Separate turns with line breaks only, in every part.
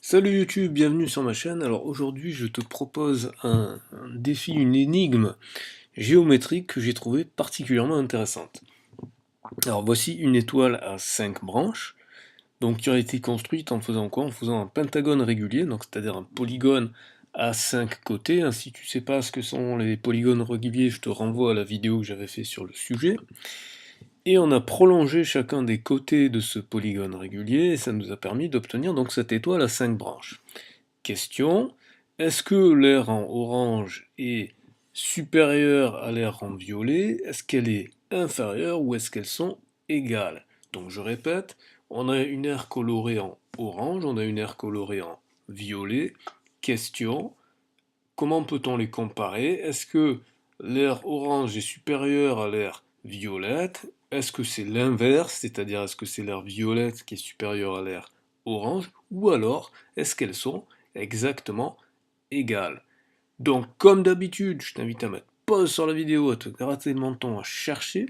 Salut YouTube, bienvenue sur ma chaîne. Alors aujourd'hui je te propose un défi, une énigme géométrique que j'ai trouvé particulièrement intéressante. Alors voici une étoile à 5 branches, donc qui aurait été construite en faisant quoi? En faisant un pentagone régulier, donc c'est-à-dire un polygone à 5 côtés. Hein, si tu sais pas ce que sont les polygones réguliers, je te renvoie à la vidéo que j'avais fait sur le sujet. Et on a prolongé chacun des côtés de ce polygone régulier, et ça nous a permis d'obtenir donc cette étoile à 5 branches. Question, est-ce que l'air en orange est supérieur à l'air en violet? Est-ce qu'elle est inférieure ou est-ce qu'elles sont égales? Donc je répète, on a une aire colorée en orange, on a une aire colorée en violet. Question, comment peut-on les comparer? Est-ce que l'air orange est supérieur à l'air violette? Est-ce que c'est l'inverse, c'est-à-dire est-ce que c'est l'air violette qui est supérieur à l'air orange? Ou alors, est-ce qu'elles sont exactement égales? Donc, comme d'habitude, je t'invite à mettre pause sur la vidéo, à te gratter le menton, à chercher.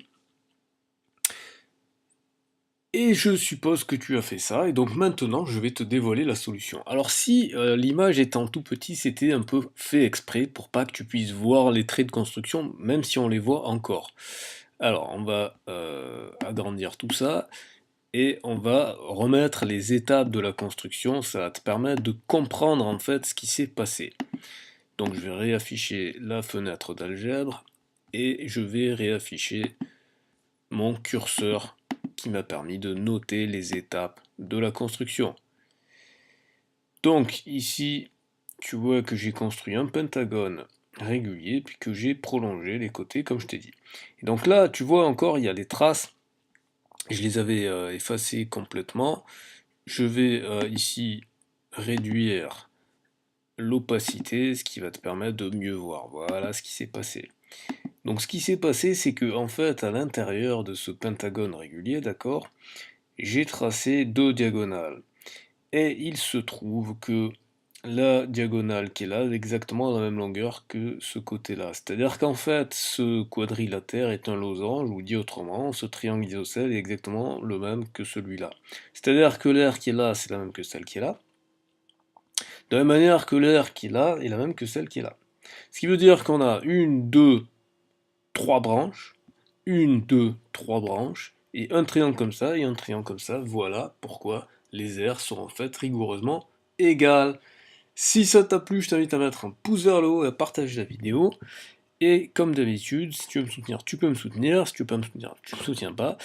Et je suppose que tu as fait ça, et donc maintenant je vais te dévoiler la solution. Alors si l'image étant tout petit, c'était un peu fait exprès pour pas que tu puisses voir les traits de construction, même si on les voit encore. Alors on va agrandir tout ça, et on va remettre les étapes de la construction, ça va te permettre de comprendre en fait ce qui s'est passé. Donc je vais réafficher la fenêtre d'algèbre, et je vais réafficher mon curseur qui m'a permis de noter les étapes de la construction. Donc ici, tu vois que j'ai construit un pentagone régulier, puis que j'ai prolongé les côtés comme je t'ai dit. Et donc là, tu vois encore, il y a les traces, je les avais effacées complètement. Je vais ici réduire l'opacité, ce qui va te permettre de mieux voir. Voilà ce qui s'est passé. Donc ce qui s'est passé, c'est que en fait, à l'intérieur de ce pentagone régulier, d'accord, j'ai tracé deux diagonales. Et il se trouve que la diagonale qui est là est exactement la même longueur que ce côté-là. C'est-à-dire qu'en fait, ce quadrilatère est un losange, ou dit autrement, ce triangle isocèle est exactement le même que celui-là. C'est-à-dire que l'aire qui est là, c'est la même que celle qui est là. De la même manière que l'aire qui est là est la même que celle qui est là. Ce qui veut dire qu'on a une, deux, trois branches, une, deux, trois branches, et un triangle comme ça, et un triangle comme ça. Voilà pourquoi les aires sont en fait rigoureusement égales. Si ça t'a plu, je t'invite à mettre un pouce vers le haut et à partager la vidéo. Et comme d'habitude, si tu veux me soutenir, tu peux me soutenir. Si tu veux pas me soutenir, tu me soutiens pas.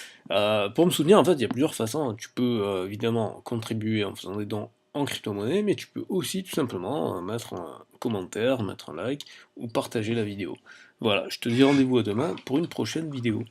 Pour me soutenir, en fait, il y a plusieurs façons. Tu peux évidemment contribuer en faisant des dons en crypto-monnaie, mais tu peux aussi tout simplement mettre un commentaire, mettre un like ou partager la vidéo. Voilà, je te dis rendez-vous à demain pour une prochaine vidéo.